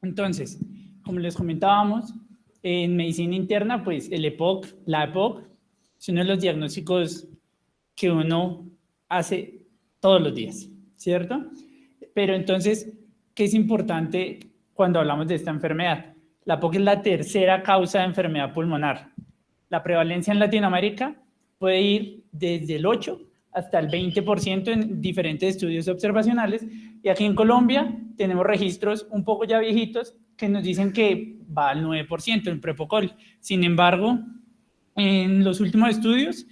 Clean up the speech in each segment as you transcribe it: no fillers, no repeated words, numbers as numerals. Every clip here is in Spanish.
Entonces, como les comentábamos, en medicina interna, pues la EPOC, es uno de los diagnósticos que uno hace todos los días, ¿cierto? Pero entonces, ¿qué es importante cuando hablamos de esta enfermedad? La EPOC es la tercera causa de enfermedad pulmonar. La prevalencia en Latinoamérica puede ir desde el 8 hasta el 20% en diferentes estudios observacionales, y aquí en Colombia tenemos registros un poco ya viejitos que nos dicen que va al 9% en Prepocol. Sin embargo, en los últimos estudios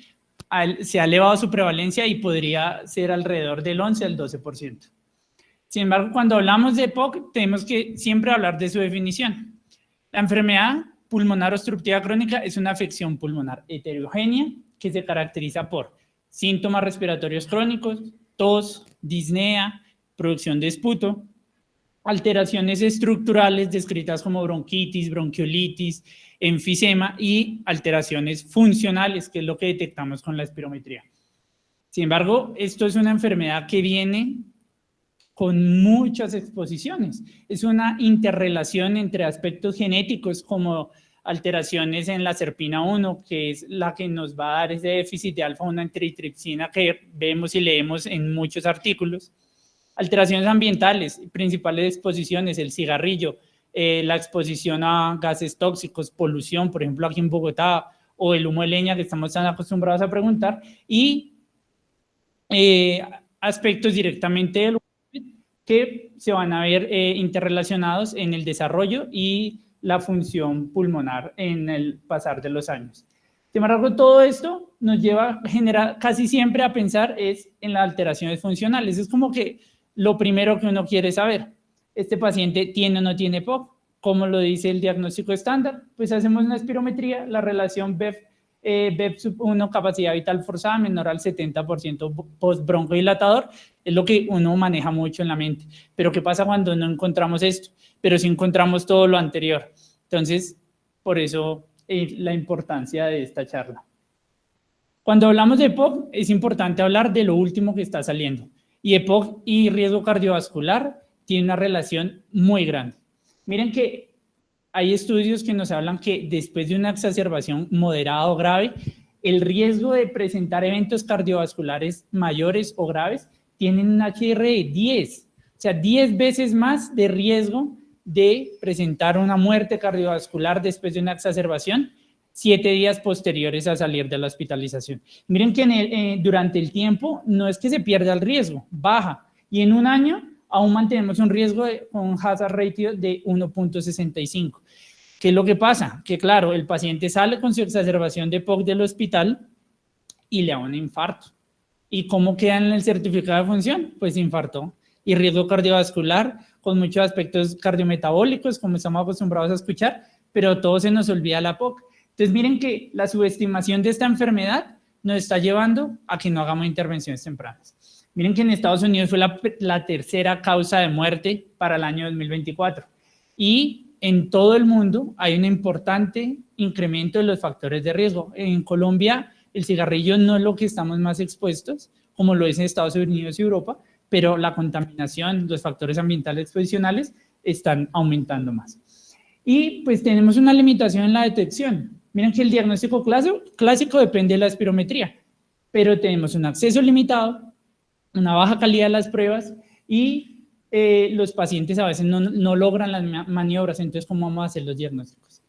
se ha elevado su prevalencia y podría ser alrededor del 11 al 12%. Sin embargo, cuando hablamos de EPOC, tenemos que siempre hablar de su definición. La enfermedad pulmonar obstructiva crónica es una afección pulmonar heterogénea que se caracteriza por síntomas respiratorios crónicos, tos, disnea, producción de esputo, alteraciones estructurales descritas como bronquitis, bronquiolitis, enfisema y alteraciones funcionales, que es lo que detectamos con la espirometría. Sin embargo, esto es una enfermedad que viene con muchas exposiciones. Es una interrelación entre aspectos genéticos como alteraciones en la serpina 1, que es la que nos va a dar ese déficit de alfa-1 antitripsina que vemos y leemos en muchos artículos. Alteraciones ambientales, principales exposiciones, el cigarrillo, la exposición a gases tóxicos, polución, por ejemplo aquí en Bogotá, o el humo de leña que estamos tan acostumbrados a preguntar, y aspectos directamente del que se van a ver interrelacionados en el desarrollo y la función pulmonar en el pasar de los años. Sin embargo, todo esto nos lleva casi siempre a pensar en las alteraciones funcionales. Es como que lo primero que uno quiere saber. ¿Este paciente tiene o no tiene EPOC? ¿Cómo lo dice el diagnóstico estándar? Pues hacemos una espirometría, la relación BEP sub 1, capacidad vital forzada, menor al 70% postbroncodilatador, es lo que uno maneja mucho en la mente. Pero ¿qué pasa cuando no encontramos esto? Pero sí encontramos todo lo anterior. Entonces, por eso la importancia de esta charla. Cuando hablamos de EPOC, es importante hablar de lo último que está saliendo. Y EPOC y riesgo cardiovascular tienen una relación muy grande. Miren que hay estudios que nos hablan que después de una exacerbación moderada o grave, el riesgo de presentar eventos cardiovasculares mayores o graves tienen un HR de 10, o sea, 10 veces más de riesgo de presentar una muerte cardiovascular después de una exacerbación 7 días posteriores a salir de la hospitalización. Miren que durante el tiempo no es que se pierda el riesgo, baja, y en un año aún mantenemos un riesgo con un hazard ratio de 1.65. ¿Qué es lo que pasa? Que claro, el paciente sale con su exacerbación de EPOC del hospital y le da un infarto. ¿Y cómo queda en el certificado de función? Pues infartó. Y riesgo cardiovascular con muchos aspectos cardiometabólicos, como estamos acostumbrados a escuchar, pero todo se nos olvida la EPOC. Entonces miren que la subestimación de esta enfermedad nos está llevando a que no hagamos intervenciones tempranas. Miren que en Estados Unidos fue la tercera causa de muerte para el año 2024. Y en todo el mundo hay un importante incremento de los factores de riesgo. En Colombia, el cigarrillo no es lo que estamos más expuestos, como lo es en Estados Unidos y Europa, pero la contaminación, los factores ambientales exposicionales están aumentando más. Y pues tenemos una limitación en la detección. Miren que el diagnóstico clásico depende de la espirometría, pero tenemos un acceso limitado, una baja calidad de las pruebas y los pacientes a veces no logran las maniobras. Entonces, ¿cómo vamos a hacer los diagnósticos?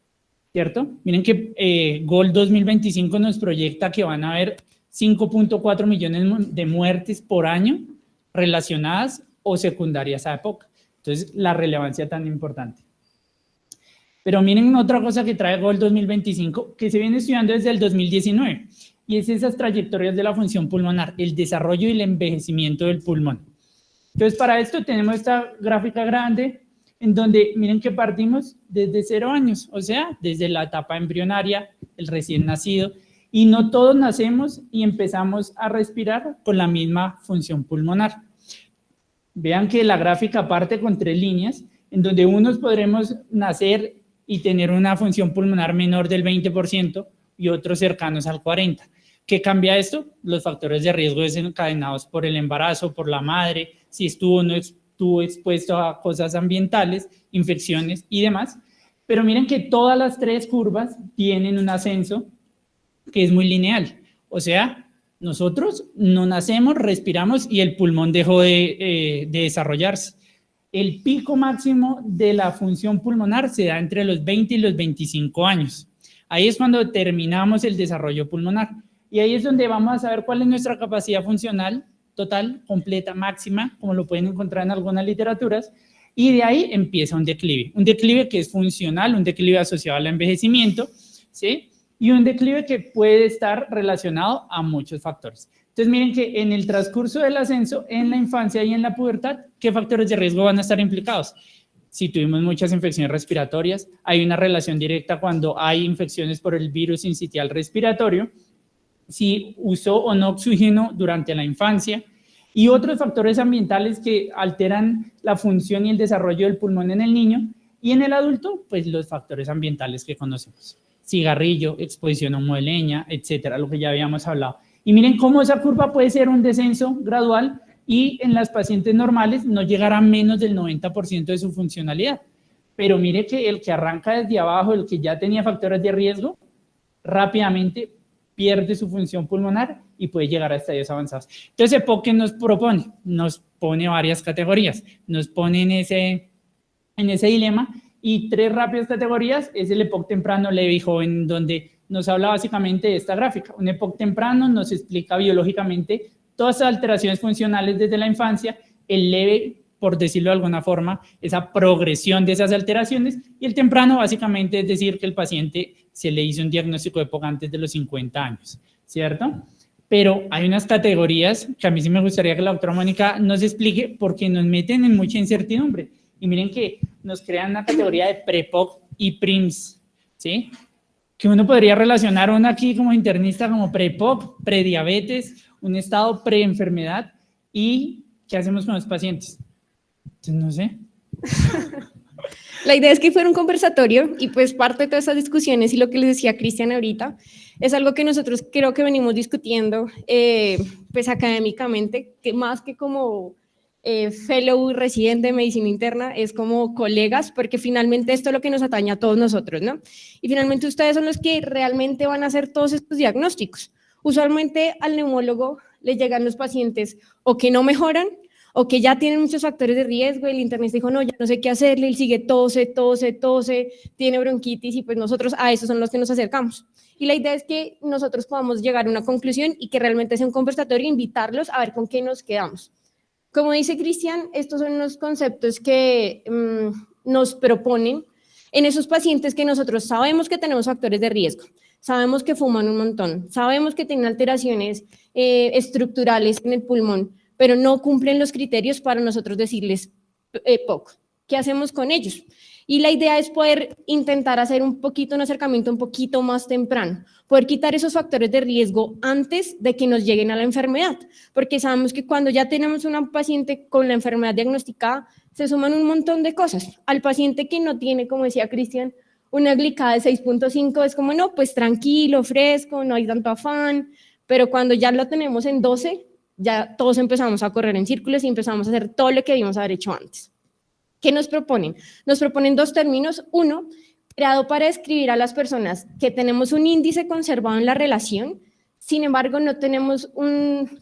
¿Cierto? Miren que GOL 2025 nos proyecta que van a haber 5.4 millones de muertes por año relacionadas o secundarias a EPOC. Entonces, la relevancia tan importante. Pero miren otra cosa que trae GOL 2025, que se viene estudiando desde el 2019, y es esas trayectorias de la función pulmonar, el desarrollo y el envejecimiento del pulmón. Entonces, para esto tenemos esta gráfica grande, en donde miren que partimos desde 0 años, o sea, desde la etapa embrionaria, el recién nacido, y no todos nacemos y empezamos a respirar con la misma función pulmonar. Vean que la gráfica parte con 3 líneas, en donde unos podremos nacer y tener una función pulmonar menor del 20% y otros cercanos al 40%. ¿Qué cambia esto? Los factores de riesgo desencadenados por el embarazo, por la madre, si estuvo o no estuvo expuesto a cosas ambientales, infecciones y demás. Pero miren que todas las 3 curvas tienen un ascenso que es muy lineal. O sea, nosotros no nacemos, respiramos y el pulmón dejó de desarrollarse. El pico máximo de la función pulmonar se da entre los 20 y los 25 años. Ahí es cuando terminamos el desarrollo pulmonar. Y ahí es donde vamos a saber cuál es nuestra capacidad funcional total, completa, máxima, como lo pueden encontrar en algunas literaturas. Y de ahí empieza un declive que es funcional, un declive asociado al envejecimiento, ¿sí? Y un declive que puede estar relacionado a muchos factores. Entonces, miren que en el transcurso del ascenso, en la infancia y en la pubertad, ¿qué factores de riesgo van a estar implicados? Si tuvimos muchas infecciones respiratorias, hay una relación directa cuando hay infecciones por el virus sincitial respiratorio, si usó o no oxígeno durante la infancia, y otros factores ambientales que alteran la función y el desarrollo del pulmón en el niño, y en el adulto, pues los factores ambientales que conocemos. Cigarrillo, exposición a humo de leña, etcétera, lo que ya habíamos hablado. Y miren cómo esa curva puede ser un descenso gradual y en las pacientes normales no llegará a menos del 90% de su funcionalidad. Pero mire que el que arranca desde abajo, el que ya tenía factores de riesgo, rápidamente pierde su función pulmonar y puede llegar a estadios avanzados. Entonces, EPOC, ¿qué nos propone? Nos pone varias categorías, nos pone en ese dilema, y 3 rápidas categorías es el EPOC temprano, leve y joven, donde nos habla básicamente de esta gráfica. Un EPOC temprano nos explica biológicamente todas las alteraciones funcionales desde la infancia, el leve, por decirlo de alguna forma, esa progresión de esas alteraciones, y el temprano básicamente es decir que el paciente se le hizo un diagnóstico de EPOC antes de los 50 años, ¿cierto? Pero hay unas categorías que a mí sí me gustaría que la doctora Mónica nos explique porque nos meten en mucha incertidumbre. Y miren que nos crean una categoría de PREPOC y PRIMS, ¿sí? Que uno podría relacionar uno aquí como internista como PREPOC, prediabetes, un estado preenfermedad, y ¿qué hacemos con los pacientes? Entonces, no sé. La idea es que fuera un conversatorio y pues parte de todas esas discusiones y lo que les decía Cristian ahorita es algo que nosotros creo que venimos discutiendo pues académicamente, que más que como fellow residente de medicina interna, es como colegas, porque finalmente esto es lo que nos atañe a todos nosotros, ¿no? Y finalmente ustedes son los que realmente van a hacer todos estos diagnósticos. Usualmente al neumólogo le llegan los pacientes o que no mejoran o que ya tienen muchos factores de riesgo, el internista dijo, no, ya no sé qué hacerle, él sigue tose, tiene bronquitis, y pues nosotros a esos son los que nos acercamos. Y la idea es que nosotros podamos llegar a una conclusión y que realmente sea un conversatorio, invitarlos a ver con qué nos quedamos. Como dice Cristian, estos son unos conceptos que nos proponen en esos pacientes que nosotros sabemos que tenemos factores de riesgo, sabemos que fuman un montón, sabemos que tienen alteraciones estructurales en el pulmón, pero no cumplen los criterios para nosotros decirles EPOC. ¿Qué hacemos con ellos? Y la idea es poder intentar hacer un acercamiento un poquito más temprano, poder quitar esos factores de riesgo antes de que nos lleguen a la enfermedad, porque sabemos que cuando ya tenemos una paciente con la enfermedad diagnosticada, se suman un montón de cosas. Al paciente que no tiene, como decía Cristian, una glicada de 6.5 es como, no, pues tranquilo, fresco, no hay tanto afán, pero cuando ya lo tenemos en 12, ya todos empezamos a correr en círculos y empezamos a hacer todo lo que debíamos haber hecho antes. ¿Qué nos proponen? Nos proponen 2 términos. Uno, creado para describir a las personas que tenemos un índice conservado en la relación, sin embargo no tenemos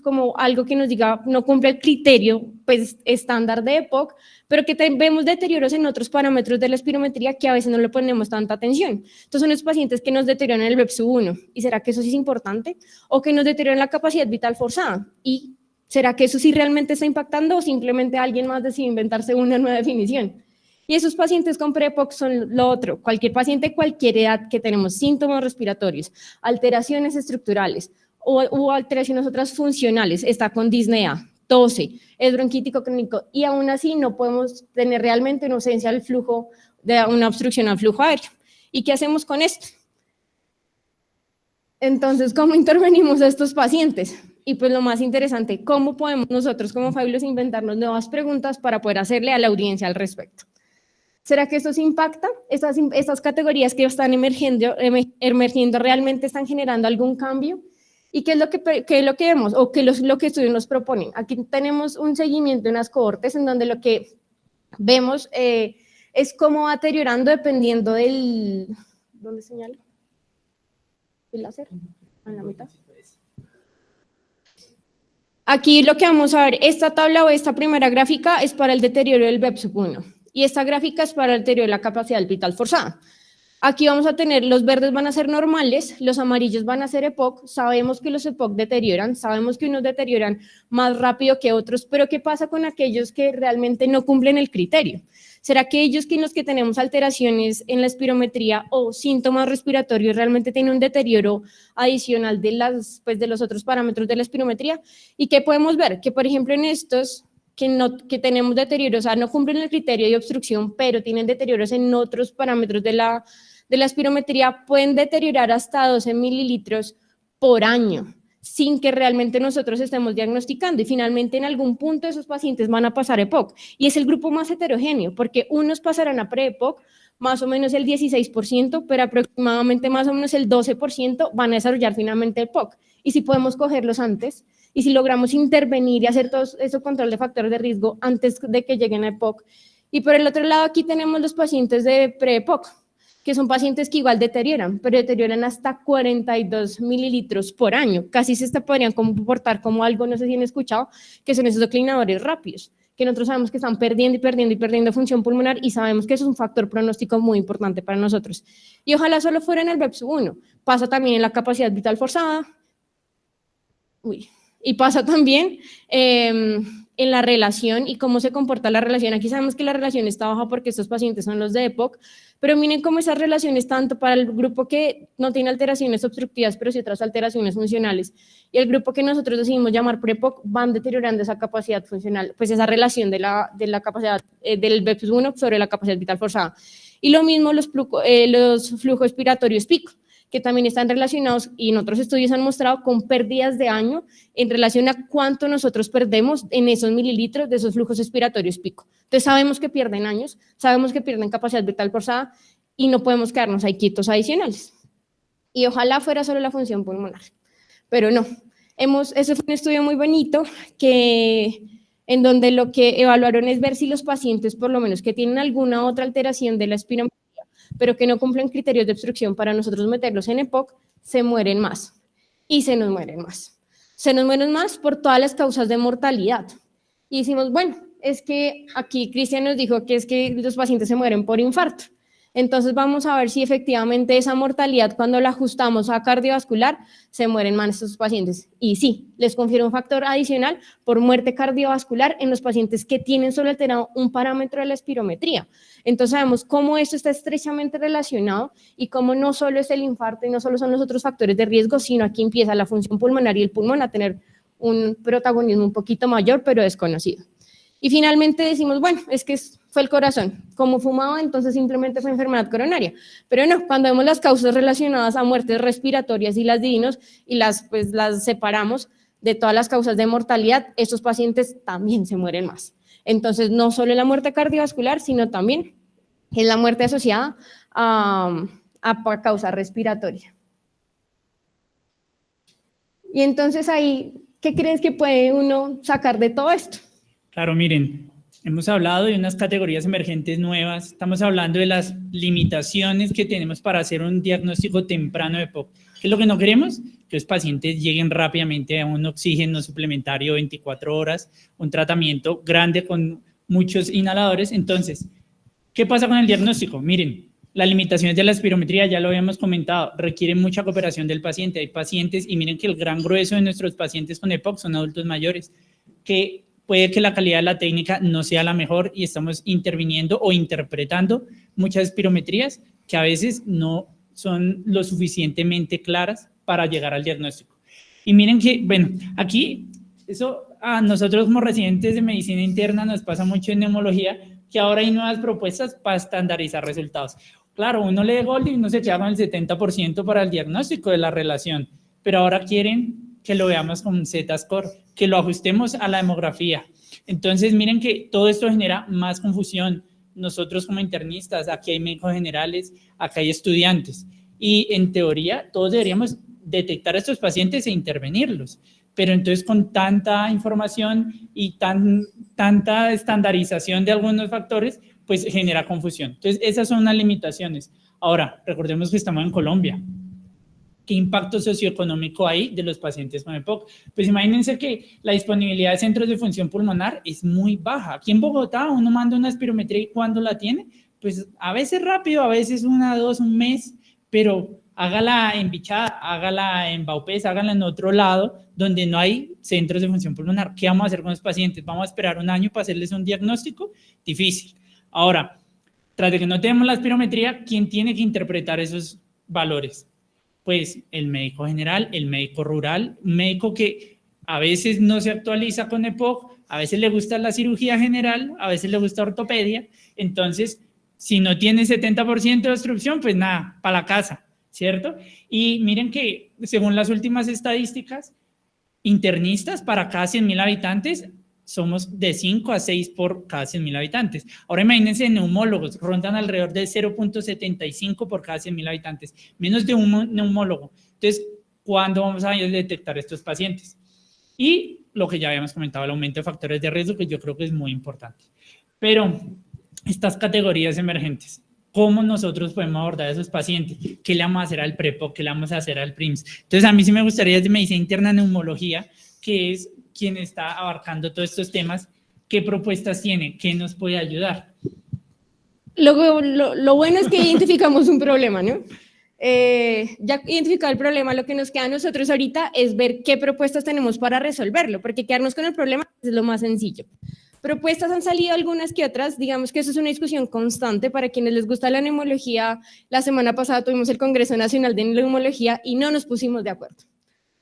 como algo que nos diga, no cumple el criterio pues, estándar de EPOC, pero que vemos deterioros en otros parámetros de la espirometría que a veces no le ponemos tanta atención. Entonces son los pacientes que nos deterioran el BEPSU1, ¿y será que eso sí es importante? O que nos deterioran la capacidad vital forzada, ¿y será que eso sí realmente está impactando o simplemente alguien más decide inventarse una nueva definición? Y esos pacientes con PREPOC son lo otro, cualquier paciente, cualquier edad que tenemos síntomas respiratorios, alteraciones estructurales o alteraciones otras funcionales, está con disnea, tose, es bronquítico crónico y aún así no podemos tener realmente una ausencia del flujo, de una obstrucción al flujo aéreo. ¿Y qué hacemos con esto? Entonces, ¿cómo intervenimos a estos pacientes? Y pues lo más interesante, ¿cómo podemos nosotros como Fabulos inventarnos nuevas preguntas para poder hacerle a la audiencia al respecto? ¿Será que esto se impacta? ¿Estas categorías que están emergiendo realmente están generando algún cambio? ¿Y qué es lo que vemos o qué es lo que estudios nos proponen? Aquí tenemos un seguimiento de unas cohortes en donde lo que vemos es cómo va deteriorando dependiendo del... ¿Dónde señalo? ¿El láser? En la mitad. Aquí lo que vamos a ver, esta tabla o esta primera gráfica es para el deterioro del BEP-1 y esta gráfica es para el deterioro de la capacidad vital forzada. Aquí vamos a tener, los verdes van a ser normales, los amarillos van a ser EPOC, sabemos que los EPOC deterioran, sabemos que unos deterioran más rápido que otros, pero ¿qué pasa con aquellos que realmente no cumplen el criterio? ¿Será que ellos que en los que tenemos alteraciones en la espirometría o síntomas respiratorios realmente tienen un deterioro adicional de los otros parámetros de la espirometría? ¿Y qué podemos ver? Que por ejemplo en estos que tenemos deterioros, o sea, no cumplen el criterio de obstrucción, pero tienen deterioros en otros parámetros de la espirometría, pueden deteriorar hasta 12 mililitros por año, sin que realmente nosotros estemos diagnosticando. Y finalmente, en algún punto, esos pacientes van a pasar EPOC. Y es el grupo más heterogéneo, porque unos pasarán a pre-EPOC, más o menos el 16%, pero aproximadamente más o menos el 12% van a desarrollar finalmente EPOC. Y si podemos cogerlos antes, y si logramos intervenir y hacer todo eso control de factores de riesgo antes de que lleguen a EPOC. Y por el otro lado, aquí tenemos los pacientes de pre-EPOC, que son pacientes que igual deterioran, pero deterioran hasta 42 mililitros por año. Casi se podrían comportar como algo, no sé si han escuchado, que son esos declinadores rápidos, que nosotros sabemos que están perdiendo y perdiendo y perdiendo función pulmonar y sabemos que eso es un factor pronóstico muy importante para nosotros. Y ojalá solo fuera en el BEPS-1. Pasa también en la capacidad vital forzada. Y pasa también en la relación y cómo se comporta la relación. Aquí sabemos que la relación está baja porque estos pacientes son los de EPOC, pero miren cómo esas relaciones tanto para el grupo que no tiene alteraciones obstructivas, pero sí otras alteraciones funcionales, y el grupo que nosotros decidimos llamar pre-EPOC van deteriorando esa capacidad funcional, pues esa relación de la capacidad del BEPS-1 sobre la capacidad vital forzada. Y lo mismo los flujos expiratorios pico, que también están relacionados y en otros estudios han mostrado con pérdidas de año en relación a cuánto nosotros perdemos en esos mililitros de esos flujos expiratorios pico. Entonces sabemos que pierden años, sabemos que pierden capacidad vital forzada y no podemos quedarnos ahí quietos adicionales. Y ojalá fuera solo la función pulmonar, pero no. Ese fue un estudio muy bonito en donde lo que evaluaron es ver si los pacientes, por lo menos que tienen alguna otra alteración de la espirometría, pero que no cumplen criterios de obstrucción para nosotros meterlos en EPOC, se mueren más. Y se nos mueren más. Se nos mueren más por todas las causas de mortalidad. Y decimos, bueno, es que aquí Cristian nos dijo que es que los pacientes se mueren por infarto. Entonces vamos a ver si efectivamente esa mortalidad, cuando la ajustamos a cardiovascular, se mueren más estos pacientes. Y sí, les confiere un factor adicional por muerte cardiovascular en los pacientes que tienen solo alterado un parámetro de la espirometría. Entonces sabemos cómo esto está estrechamente relacionado y cómo no solo es el infarto y no solo son los otros factores de riesgo, sino aquí empieza la función pulmonar y el pulmón a tener un protagonismo un poquito mayor, pero desconocido. Y finalmente decimos, bueno, es que fue el corazón. Como fumaba, entonces simplemente fue enfermedad coronaria. Pero no, cuando vemos las causas relacionadas a muertes respiratorias y las divinos y las separamos de todas las causas de mortalidad, estos pacientes también se mueren más. Entonces, no solo la muerte cardiovascular, sino también es la muerte asociada a causa respiratoria. Y entonces ahí, ¿qué crees que puede uno sacar de todo esto? Claro, miren, hemos hablado de unas categorías emergentes nuevas, estamos hablando de las limitaciones que tenemos para hacer un diagnóstico temprano de EPOC. ¿Qué es lo que no queremos? Que los pacientes lleguen rápidamente a un oxígeno suplementario 24 horas, un tratamiento grande con muchos inhaladores. Entonces, ¿qué pasa con el diagnóstico? Miren, las limitaciones de la espirometría, ya lo habíamos comentado, requieren mucha cooperación del paciente. Hay pacientes, y miren que el gran grueso de nuestros pacientes con EPOC son adultos mayores, que puede que la calidad de la técnica no sea la mejor y estamos interviniendo o interpretando muchas espirometrías que a veces no son lo suficientemente claras para llegar al diagnóstico. Y miren que, bueno, aquí eso a nosotros como residentes de medicina interna nos pasa mucho en neumología, que ahora hay nuevas propuestas para estandarizar resultados. Claro, uno lee Gold y uno se queda con el 70% para el diagnóstico de la relación, pero ahora quieren que lo veamos con un Z-score, que lo ajustemos a la demografía. Entonces, miren que todo esto genera más confusión. Nosotros como internistas, aquí hay médicos generales, acá hay estudiantes. Y en teoría, todos deberíamos detectar a estos pacientes e intervenirlos. Pero entonces con tanta información y tanta estandarización de algunos factores, pues genera confusión. Entonces esas son las limitaciones. Ahora, recordemos que estamos en Colombia. ¿Qué impacto socioeconómico hay de los pacientes con EPOC? Pues imagínense que la disponibilidad de centros de función pulmonar es muy baja. Aquí en Bogotá uno manda una espirometría y ¿cuándo la tiene? Pues a veces rápido, a veces 1, 2, un mes, pero hágala en Bichada, hágala en Baupés, hágala en otro lado donde no hay centros de función pulmonar. ¿Qué vamos a hacer con los pacientes? ¿Vamos a esperar un año para hacerles un diagnóstico? Difícil. Ahora, tras de que no tenemos la espirometría, ¿quién tiene que interpretar esos valores? Pues el médico general, el médico rural, un médico que a veces no se actualiza con EPOC, a veces le gusta la cirugía general, a veces le gusta ortopedia. Entonces, si no tiene 70% de obstrucción, pues nada, para la casa, ¿cierto? Y miren que según las últimas estadísticas, internistas para cada 100.000 habitantes somos de 5 a 6 por cada 100.000 habitantes. Ahora imagínense, neumólogos rondan alrededor de 0.75 por cada 100.000 habitantes, menos de un neumólogo. Entonces, ¿cuándo vamos a detectar estos pacientes? Y lo que ya habíamos comentado, el aumento de factores de riesgo, que yo creo que es muy importante. Pero estas categorías emergentes, ¿cómo nosotros podemos abordar a esos pacientes? ¿Qué le vamos a hacer al PREPO? ¿Qué le vamos a hacer al PRIMS? Entonces, a mí sí me gustaría desde medicina interna neumología, que es quien está abarcando todos estos temas, ¿qué propuestas tiene? ¿Qué nos puede ayudar? Lo bueno es que identificamos un problema, ¿no? Ya identificado el problema, lo que nos queda a nosotros ahorita es ver qué propuestas tenemos para resolverlo, porque quedarnos con el problema es lo más sencillo. Propuestas han salido algunas que otras, digamos que eso es una discusión constante para quienes les gusta la neumología. La semana pasada tuvimos el Congreso Nacional de Neumología y no nos pusimos de acuerdo.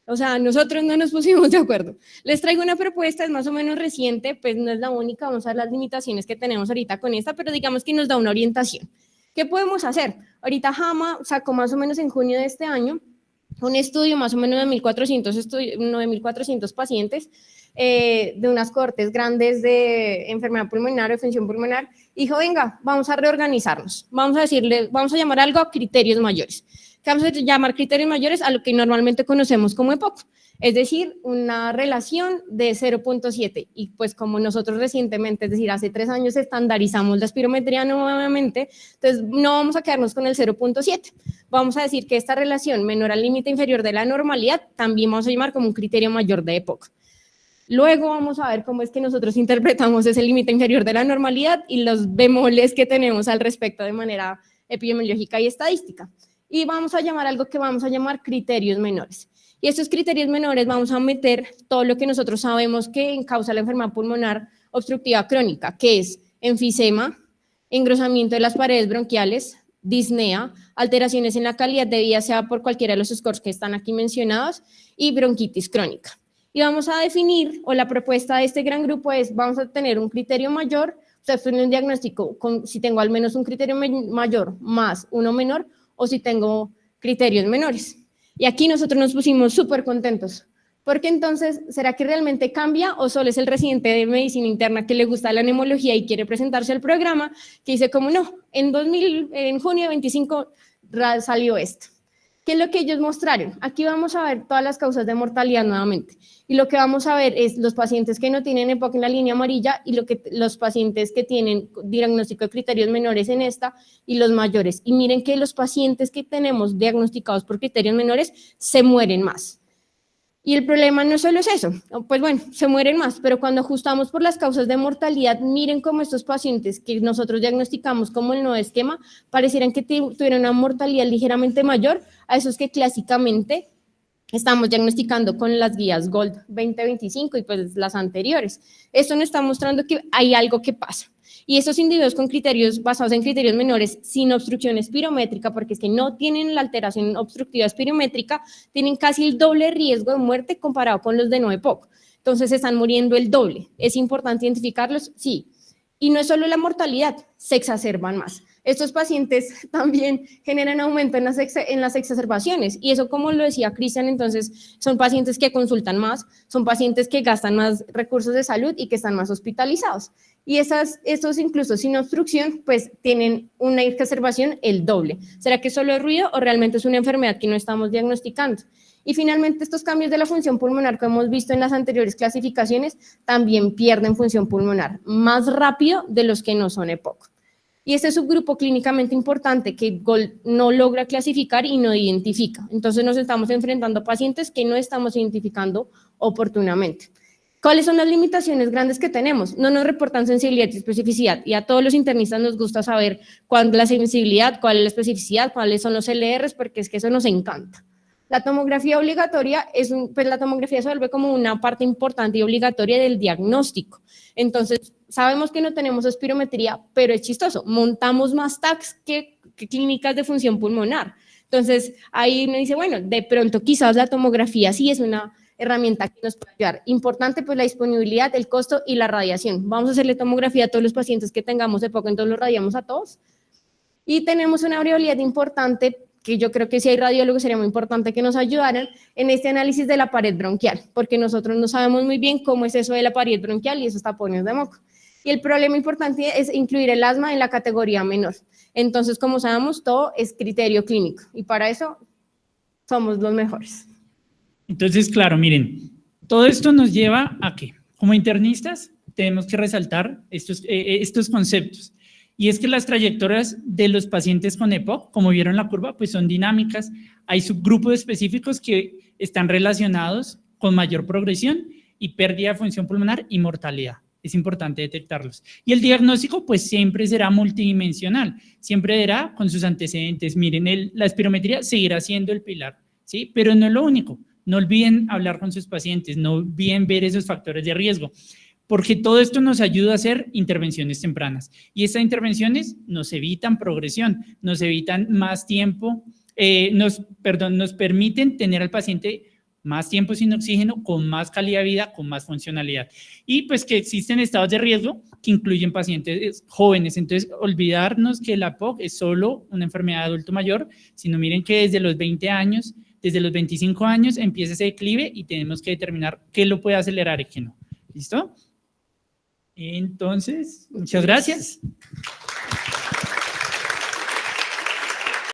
O sea, nosotros no nos pusimos de acuerdo. Les traigo una propuesta, es más o menos reciente, pues no es la única, vamos a ver las limitaciones que tenemos ahorita con esta, pero digamos que nos da una orientación. ¿Qué podemos hacer? Ahorita JAMA sacó más o menos en junio de este año un estudio más o menos de 1.400 pacientes de unas cohortes grandes de enfermedad pulmonar o función pulmonar. Dijo, venga, vamos a reorganizarnos, vamos a llamar algo a criterios mayores. ¿Qué vamos a llamar criterios mayores? A lo que normalmente conocemos como EPOC, es decir, una relación de 0.7. Y pues como nosotros recientemente, es decir, hace 3 años estandarizamos la espirometría nuevamente, entonces no vamos a quedarnos con el 0.7. Vamos a decir que esta relación menor al límite inferior de la normalidad también vamos a llamar como un criterio mayor de EPOC. Luego vamos a ver cómo es que nosotros interpretamos ese límite inferior de la normalidad y los bemoles que tenemos al respecto de manera epidemiológica y estadística. Y vamos a llamar algo que vamos a llamar criterios menores. Y estos criterios menores vamos a meter todo lo que nosotros sabemos que causa la enfermedad pulmonar obstructiva crónica, que es enfisema, engrosamiento de las paredes bronquiales, disnea, alteraciones en la calidad de vida, sea por cualquiera de los scores que están aquí mencionados, y bronquitis crónica. Y vamos a definir, o la propuesta de este gran grupo es, vamos a tener un criterio mayor, o sea, un diagnóstico, si tengo al menos un criterio mayor más uno menor, o si tengo criterios menores. Y aquí nosotros nos pusimos súper contentos, porque entonces, ¿será que realmente cambia o solo es el residente de medicina interna que le gusta la neumología y quiere presentarse al programa, que dice como no, en junio de 25 salió esto? ¿Qué es lo que ellos mostraron? Aquí vamos a ver todas las causas de mortalidad nuevamente. Y lo que vamos a ver es los pacientes que no tienen EPOC en la línea amarilla y los pacientes que tienen diagnóstico de criterios menores en esta y los mayores. Y miren que los pacientes que tenemos diagnosticados por criterios menores se mueren más. Y el problema no solo es eso, pues bueno, se mueren más, pero cuando ajustamos por las causas de mortalidad, miren cómo estos pacientes que nosotros diagnosticamos como el nuevo esquema, parecieran que tuvieron una mortalidad ligeramente mayor a esos que clásicamente estamos diagnosticando con las guías GOLD 2025 y pues las anteriores. Esto nos está mostrando que hay algo que pasa. Y estos individuos con criterios basados en criterios menores sin obstrucción espirométrica, porque es que no tienen la alteración obstructiva espirométrica, tienen casi el doble riesgo de muerte comparado con los de no EPOC. Entonces están muriendo el doble. ¿Es importante identificarlos? Sí. Y no es solo la mortalidad, se exacerban más. Estos pacientes también generan aumento en las exacerbaciones y eso, como lo decía Cristian, entonces son pacientes que consultan más, son pacientes que gastan más recursos de salud y que están más hospitalizados. Y estos incluso sin obstrucción, pues tienen una exacerbación el doble. ¿Será que solo es ruido o realmente es una enfermedad que no estamos diagnosticando? Y finalmente estos cambios de la función pulmonar que hemos visto en las anteriores clasificaciones también pierden función pulmonar más rápido de los que no son EPOC. Y este subgrupo clínicamente importante que GOLD no logra clasificar y no identifica. Entonces nos estamos enfrentando a pacientes que no estamos identificando oportunamente. ¿Cuáles son las limitaciones grandes que tenemos? No nos reportan sensibilidad y especificidad, y a todos los internistas nos gusta saber cuál es la sensibilidad, cuál es la especificidad, cuáles son los LRs, porque es que eso nos encanta. La tomografía obligatoria, pues la tomografía se vuelve como una parte importante y obligatoria del diagnóstico. Entonces, sabemos que no tenemos espirometría, pero es chistoso, montamos más TACs que clínicas de función pulmonar. Entonces, ahí uno dice, bueno, de pronto quizás la tomografía sí es una herramienta que nos puede ayudar. Importante, pues la disponibilidad, el costo y la radiación. Vamos a hacerle tomografía a todos los pacientes que tengamos EPOC, entonces los radiamos a todos. Y tenemos una variabilidad importante, que yo creo que si hay radiólogos sería muy importante que nos ayudaran en este análisis de la pared bronquial, porque nosotros no sabemos muy bien cómo es eso de la pared bronquial y esos tapones de moco. Y el problema importante es incluir el asma en la categoría menor. Entonces, como sabemos, todo es criterio clínico y para eso somos los mejores. Entonces, claro, miren, todo esto nos lleva a que, como internistas, tenemos que resaltar estos conceptos. Y es que las trayectorias de los pacientes con EPOC, como vieron la curva, pues son dinámicas. Hay subgrupos específicos que están relacionados con mayor progresión y pérdida de función pulmonar y mortalidad. Es importante detectarlos. Y el diagnóstico, pues siempre será multidimensional. Siempre será con sus antecedentes. Miren, la espirometría seguirá siendo el pilar, ¿sí? Pero no es lo único. No olviden hablar con sus pacientes, no olviden ver esos factores de riesgo, porque todo esto nos ayuda a hacer intervenciones tempranas. Y estas intervenciones nos evitan progresión, nos evitan más tiempo, nos permiten tener al paciente más tiempo sin oxígeno, con más calidad de vida, con más funcionalidad. Y pues que existen estados de riesgo que incluyen pacientes jóvenes. Entonces, olvidarnos que la POC es solo una enfermedad de adulto mayor, sino miren que desde los 20 años, desde los 25 años empieza ese declive y tenemos que determinar qué lo puede acelerar y qué no. ¿Listo? Entonces, muchas gracias.